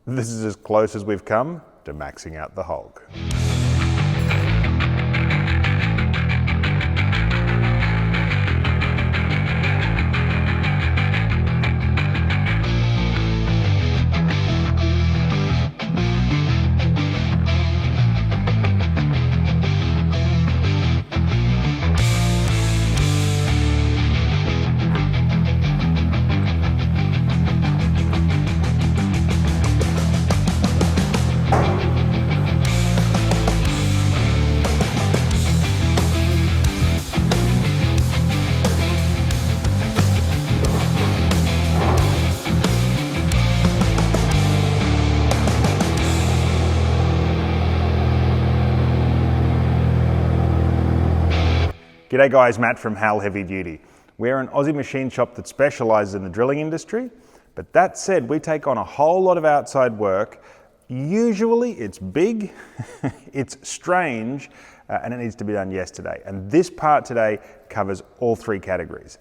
This is as close as we've come to maxing out the Hulk. G'day guys, Matt from Hal Heavy Duty. We're an Aussie machine shop that specialises in the drilling industry, but that said, we take on a whole lot of outside work. Usually it's big, it's strange, and it needs to be done yesterday. And this part today covers all three categories.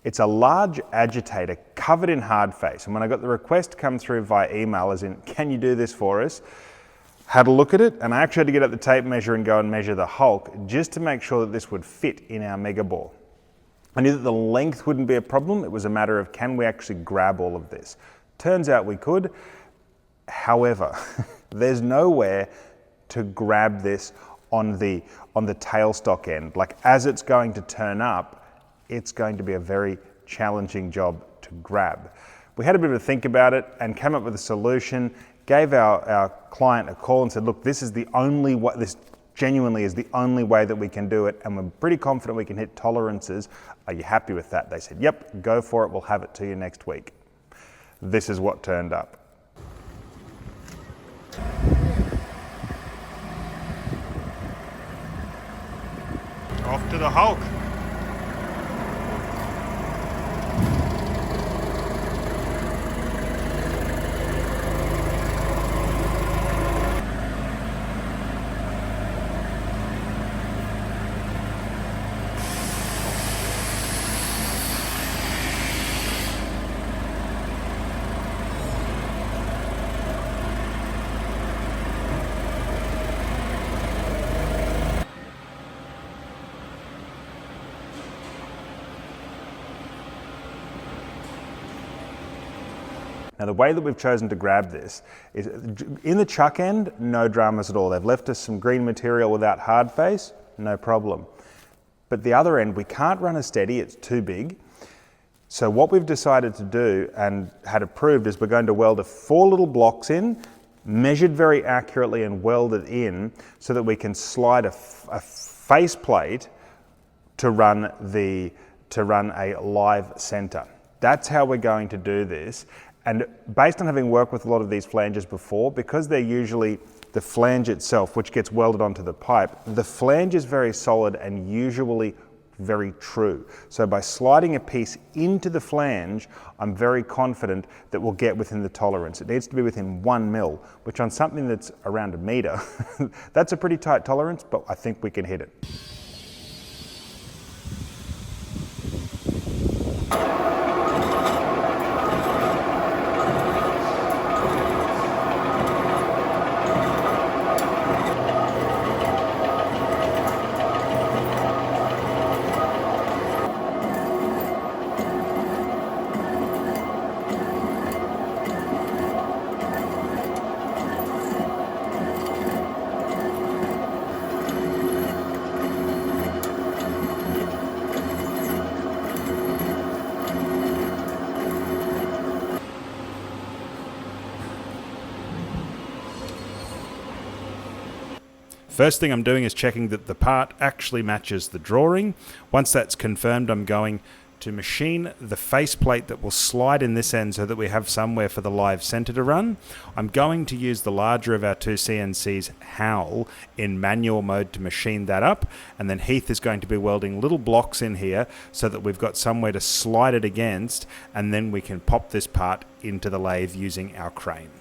It's a large agitator covered in hard face, and when I got the request come through via email as in, can you do this for us? Had a look at it, and I actually had to get out the tape measure and go and measure the Hulk just to make sure that this would fit in our Megabore. I knew that the length wouldn't be a problem. It was a matter of can we actually grab all of this. Turns out we could. However, there's nowhere to grab this on the tailstock end. Like as it's going to turn up, it's going to be a very challenging job to grab. We had a bit of a think about it and came up with a solution. Gave our client a call and said, look, this is the only way, this genuinely is the only way that we can do it, and we're pretty confident we can hit tolerances. Are you happy with that? They said, yep, go for it, we'll have it to you next week. This is what turned up. Off to the Hulk. Now the way that we've chosen to grab this is, in the chuck end, no dramas at all. They've left us some green material without hard face, no problem. But the other end, we can't run a steady, it's too big. So what we've decided to do and had approved is we're going to weld 4 little blocks in, measured very accurately and welded in so that we can slide a face plate to run a live center. That's how we're going to do this. And based on having worked with a lot of these flanges before, because they're usually the flange itself, which gets welded onto the pipe, the flange is very solid and usually very true. So by sliding a piece into the flange, I'm very confident that we'll get within the tolerance. It needs to be within 1 mil, which on something that's around 1 meter, that's a pretty tight tolerance, but I think we can hit it. First thing I'm doing is checking that the part actually matches the drawing. Once that's confirmed, I'm going to machine the faceplate that will slide in this end so that we have somewhere for the live center to run. I'm going to use the larger of our 2 CNCs, Howl, in manual mode to machine that up, and then Heath is going to be welding little blocks in here so that we've got somewhere to slide it against, and then we can pop this part into the lathe using our crane.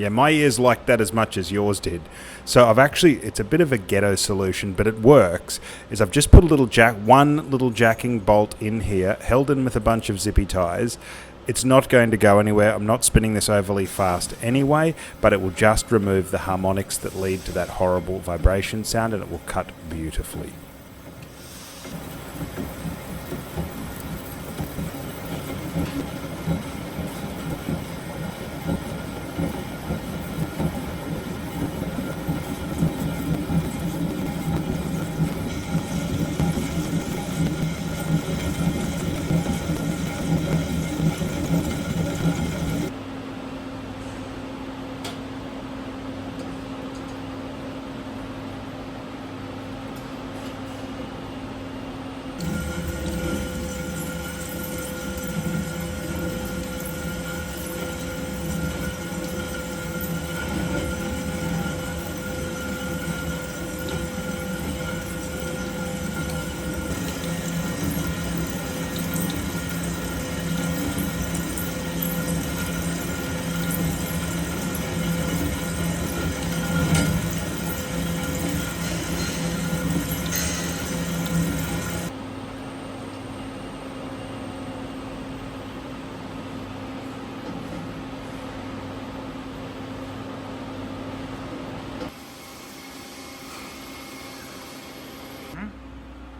Yeah, my ears like that as much as yours did. So it's a bit of a ghetto solution, but it works, is I've just put one little jacking bolt in here, held in with a bunch of zippy ties. It's not going to go anywhere. I'm not spinning this overly fast anyway, but it will just remove the harmonics that lead to that horrible vibration sound, and it will cut beautifully.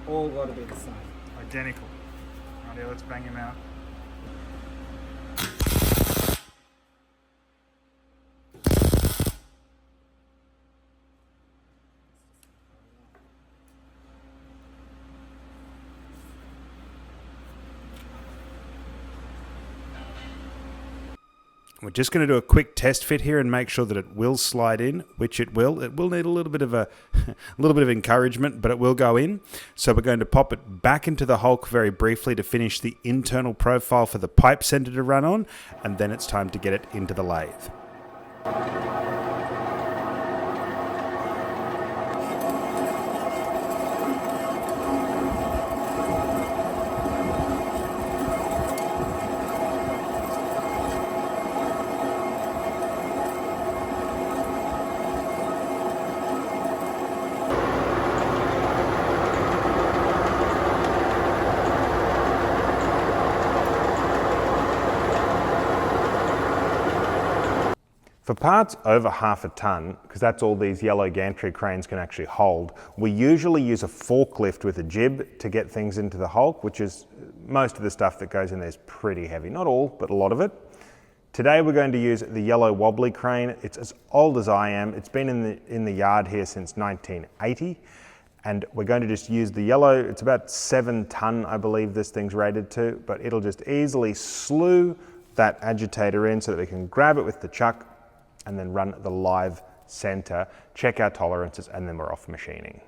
All got to be the same. Identical. Right here, let's bang him out. We're just going to do a quick test fit here and make sure that it will slide in, which it will. It will need a little bit of a little bit of encouragement, but it will go in. So we're going to pop it back into the Hulk very briefly to finish the internal profile for the pipe center to run on, and then it's time to get it into the lathe. For parts over half a ton, because that's all these yellow gantry cranes can actually hold, we usually use a forklift with a jib to get things into the Hulk, which is most of the stuff that goes in there is pretty heavy. Not all, but a lot of it. Today we're going to use the yellow wobbly crane. It's as old as I am. It's been in the yard here since 1980. And we're going to just use the yellow. It's about 7 ton, I believe this thing's rated to, but it'll just easily slew that agitator in so that we can grab it with the chuck and then run the live center, check our tolerances, and then we're off machining.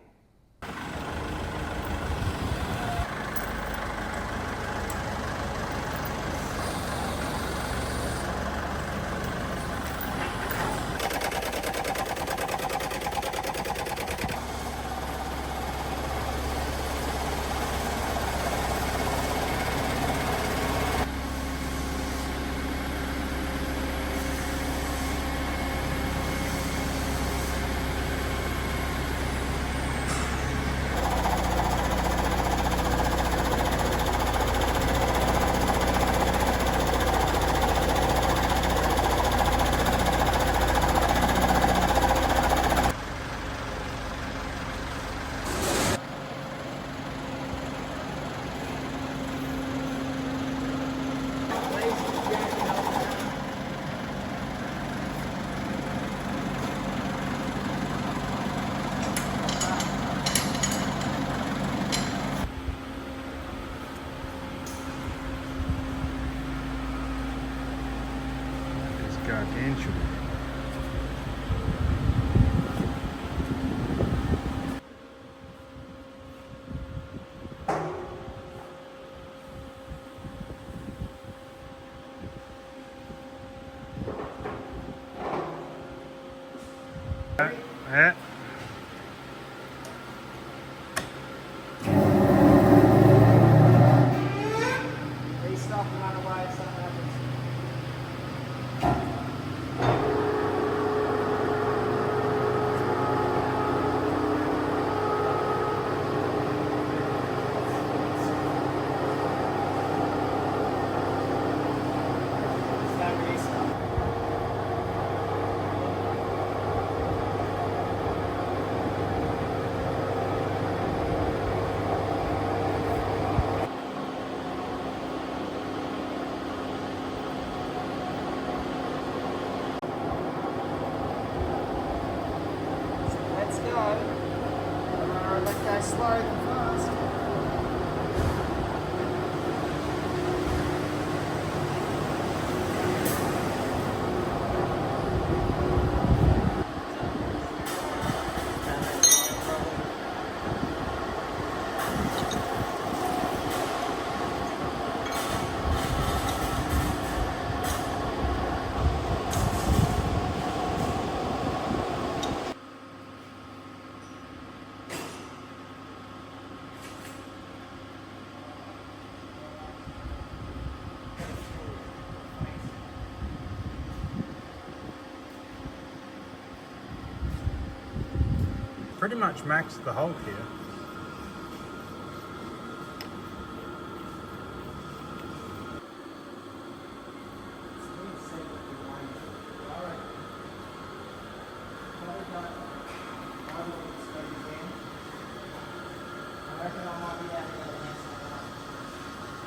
I'd let go slow than fast. Pretty much maxed the Hulk here.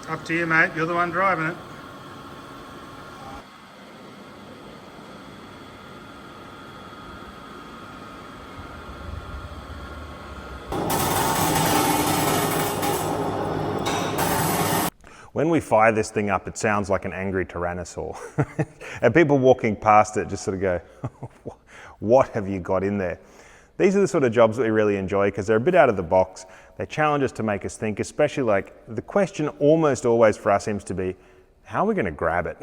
Up to you, mate. You're the one driving it. When we fire this thing up, it sounds like an angry tyrannosaur. And people walking past it just sort of go, what have you got in there? These are the sort of jobs that we really enjoy because they're a bit out of the box. They challenge us to make us think, especially like the question almost always for us seems to be, how are we going to grab it?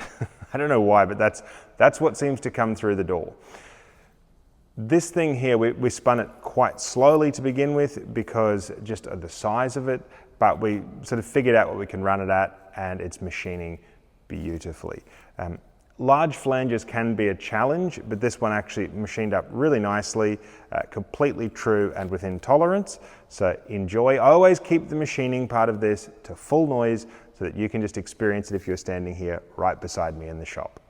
I don't know why, but that's what seems to come through the door. This thing here, we spun it quite slowly to begin with because just of the size of it, but we sort of figured out what we can run it at and it's machining beautifully. Large flanges can be a challenge, but this one actually machined up really nicely, completely true and within tolerance. So enjoy. I always keep the machining part of this to full noise so that you can just experience it if you're standing here right beside me in the shop.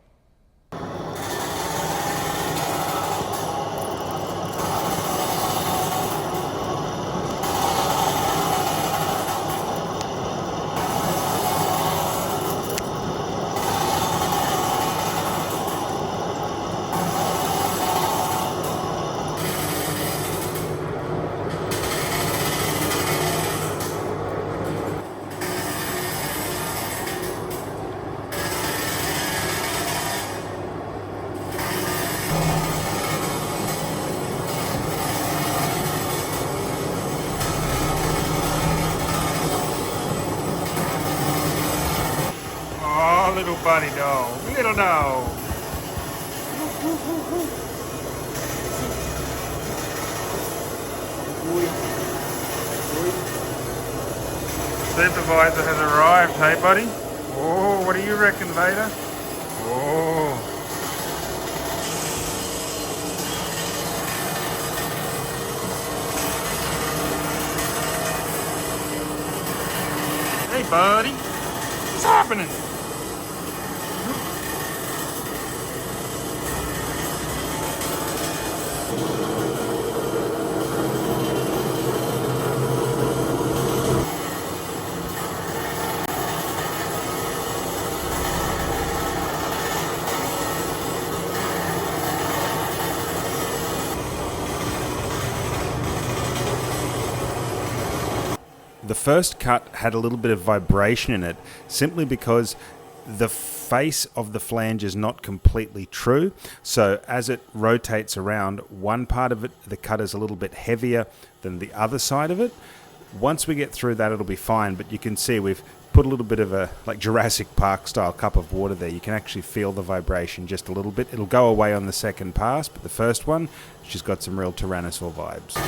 Little buddy dog, little dog. Supervisor has arrived, hey buddy? Oh, what do you reckon, Vader? Oh. Hey buddy, what's happening? The first cut had a little bit of vibration in it simply because the face of the flange is not completely true. So as it rotates around, one part of it, the cut is a little bit heavier than the other side of it. Once we get through that, it'll be fine, but you can see we've put a little bit of a like Jurassic Park style cup of water there. You can actually feel the vibration just a little bit. It'll go away on the second pass, but the first one, she's got some real tyrannosaur vibes.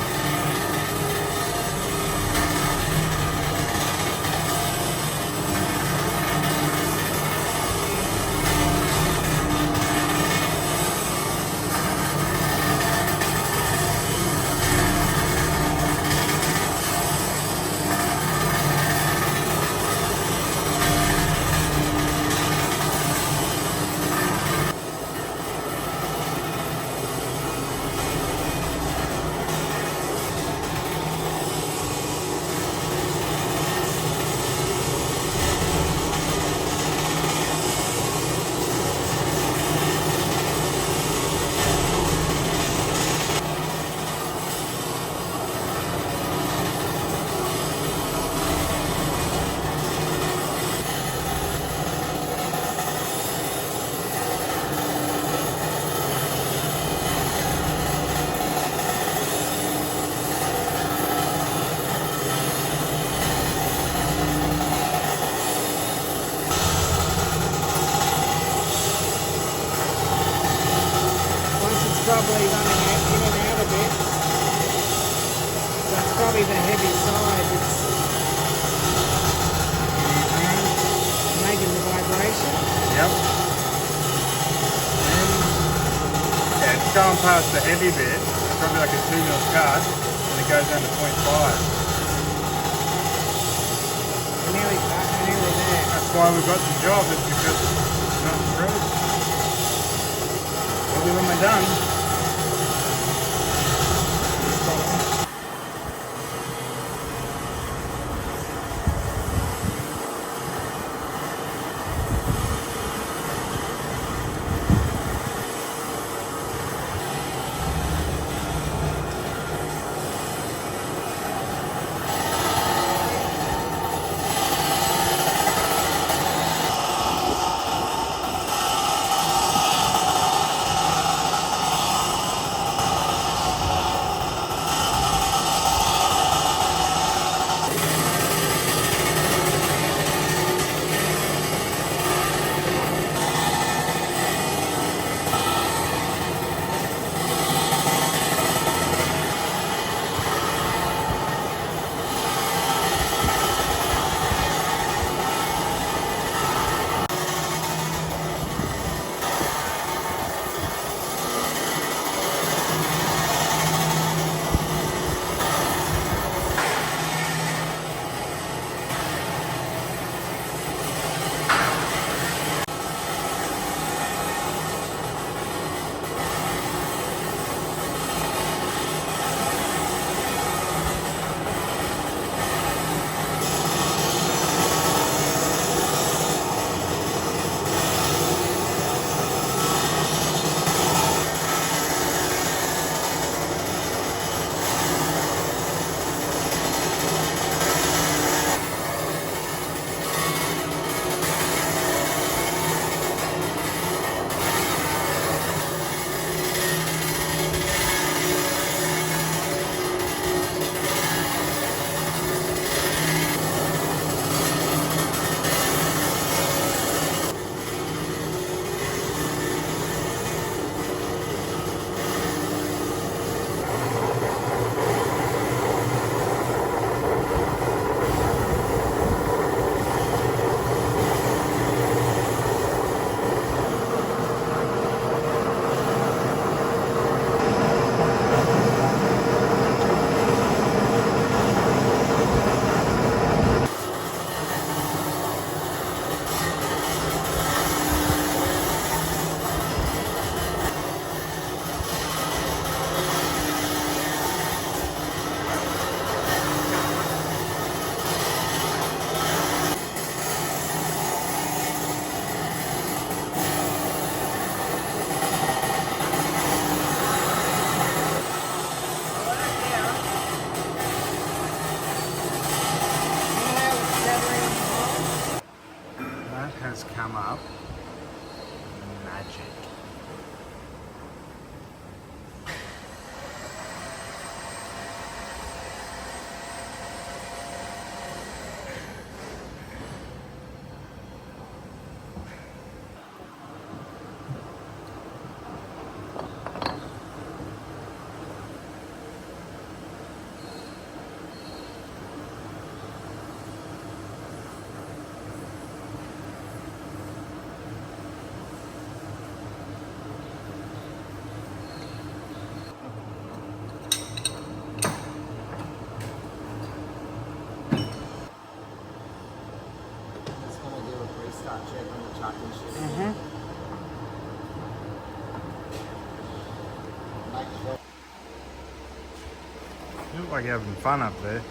probably the heavy side. It's making the vibration. Yep. And yeah, it's going past the heavy bit. It's probably like a 2mm cut, and it goes down to 0.5. We're nearly back, we're nearly there. That's why we've got the job, is because it's not through. Maybe when we're done. Has come up magic. Check on the chocolate shit. You look like you're having fun up there.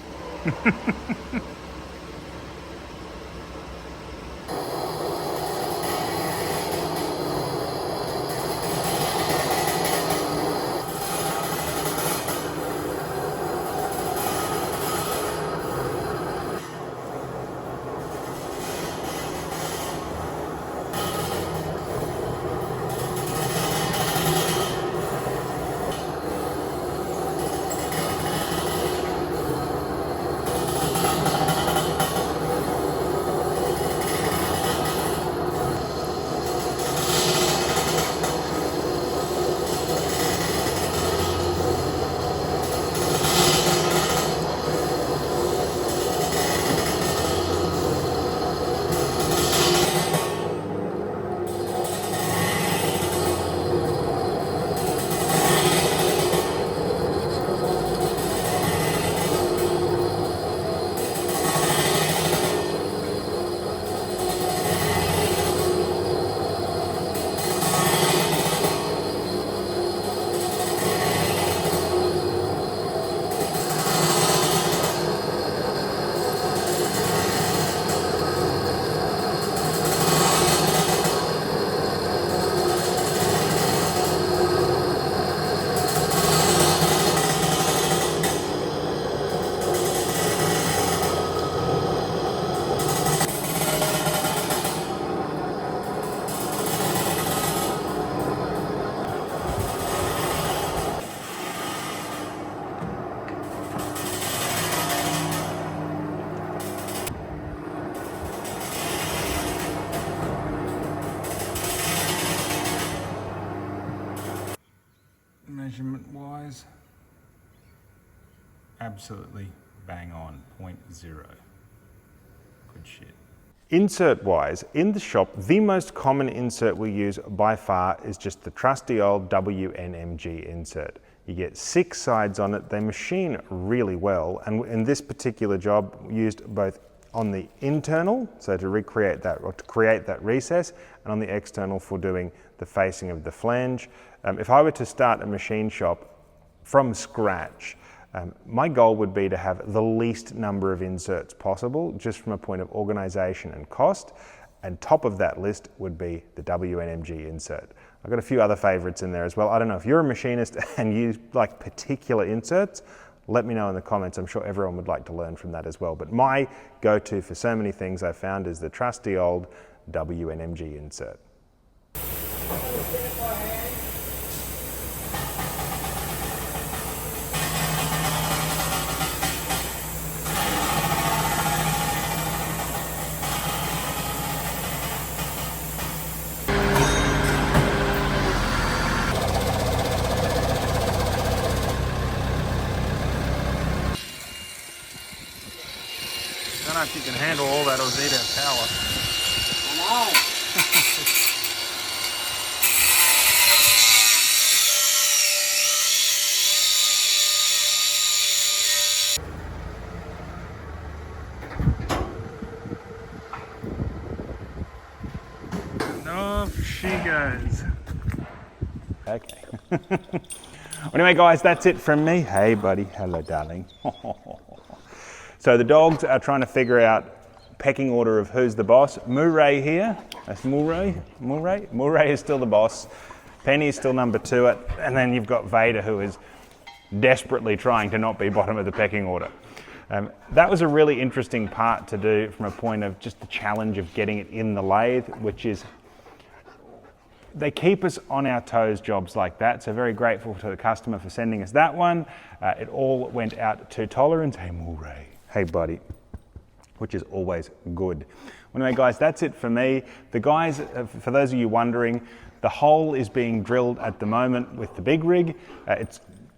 wise, absolutely bang on, 0.0. Good shit. Insert wise, in the shop, the most common insert we use by far is just the trusty old WNMG insert. You get 6 sides on it, they machine really well, and in this particular job, used both on the internal, so to recreate that, or to create that recess, and on the external for doing the facing of the flange. If I were to start a machine shop from scratch, my goal would be to have the least number of inserts possible, just from a point of organisation and cost, and top of that list would be the WNMG insert. I've got a few other favourites in there as well. I don't know if you're a machinist and you like particular inserts, let me know in the comments. I'm sure everyone would like to learn from that as well. But my go-to for so many things I've found is the trusty old WNMG insert. I don't know if you can handle all that agitator power. I know. And off she goes. Okay. Anyway, guys, that's it from me. Hey, buddy. Hello, darling. So the dogs are trying to figure out pecking order of who's the boss. Murray here. That's Murray. Murray is still the boss. Penny is still number 2. And then you've got Vader, who is desperately trying to not be bottom of the pecking order. That was a really interesting part to do from a point of just the challenge of getting it in the lathe, which is they keep us on our toes, jobs like that. So very grateful to the customer for sending us that one. It all went out to tolerance. Hey, Murray. Hey, buddy. Which is always good. Anyway, guys, that's it for me. The guys, for those of you wondering, the hole is being drilled at the moment with the big rig.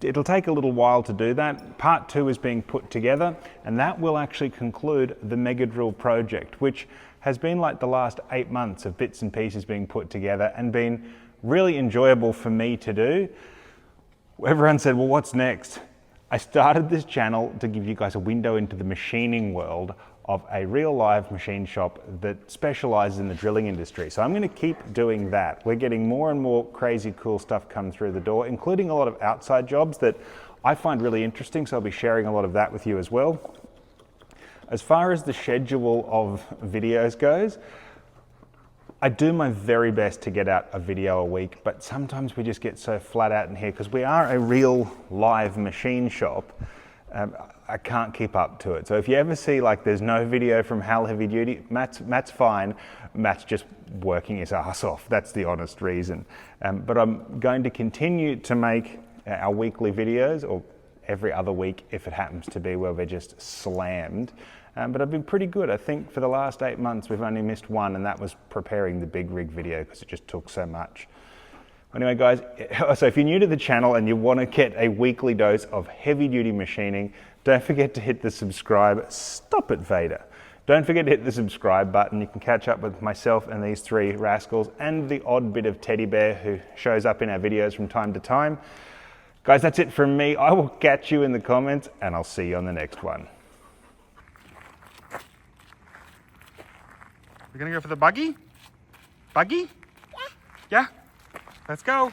It'll take a little while to do that. Part 2 is being put together, and that will actually conclude the MEGADRILL project, which has been like the last 8 months of bits and pieces being put together and been really enjoyable for me to do. Everyone said, well, what's next? I started this channel to give you guys a window into the machining world of a real live machine shop that specialises in the drilling industry. So I'm going to keep doing that. We're getting more and more crazy cool stuff come through the door, including a lot of outside jobs that I find really interesting, so I'll be sharing a lot of that with you as well. As far as the schedule of videos goes, I do my very best to get out a video a week, but sometimes we just get so flat out in here because we are a real live machine shop. I can't keep up to it. So if you ever see like there's no video from Hal Heavy Duty, Matt's fine. Matt's just working his ass off. That's the honest reason. But I'm going to continue to make our weekly videos, or every other week if it happens to be where we're just slammed. But I've been pretty good. I think for the last 8 months we've only missed one, and that was preparing the big rig video because it just took so much. Anyway, guys, so if you're new to the channel and you want to get a weekly dose of heavy duty machining, don't forget to hit the subscribe. Stop it, Vader. Don't forget to hit the subscribe button. You can catch up with myself and these 3 rascals and the odd bit of teddy bear who shows up in our videos from time to time. Guys, that's it from me. I will catch you in the comments, and I'll see you on the next one. We're gonna go for the buggy? Buggy? Yeah. Let's go.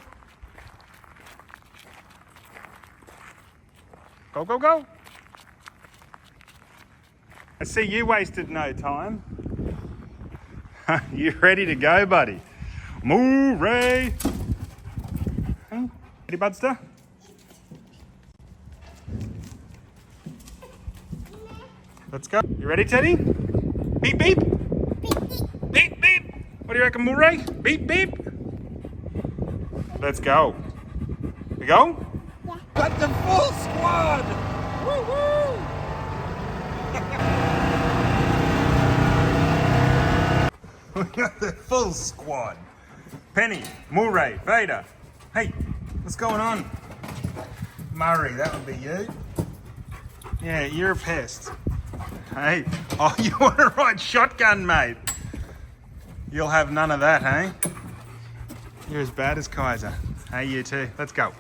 Go, go, go. I see you wasted no time. You ready to go, buddy? Murray. Hey, ready, Budster? Let's go. You ready, Teddy? Beep, beep. Beep, beep. What do you reckon, Murray? Beep, beep. Let's go. We go? Yeah. Got the full squad! Woo-woo! We got the full squad. Penny, Murray, Vader. Hey, what's going on? Murray, that would be you. Yeah, you're a pest. Hey, oh, you want to ride shotgun, mate? You'll have none of that, hey? You're as bad as Kaiser. Hey, you too. Let's go.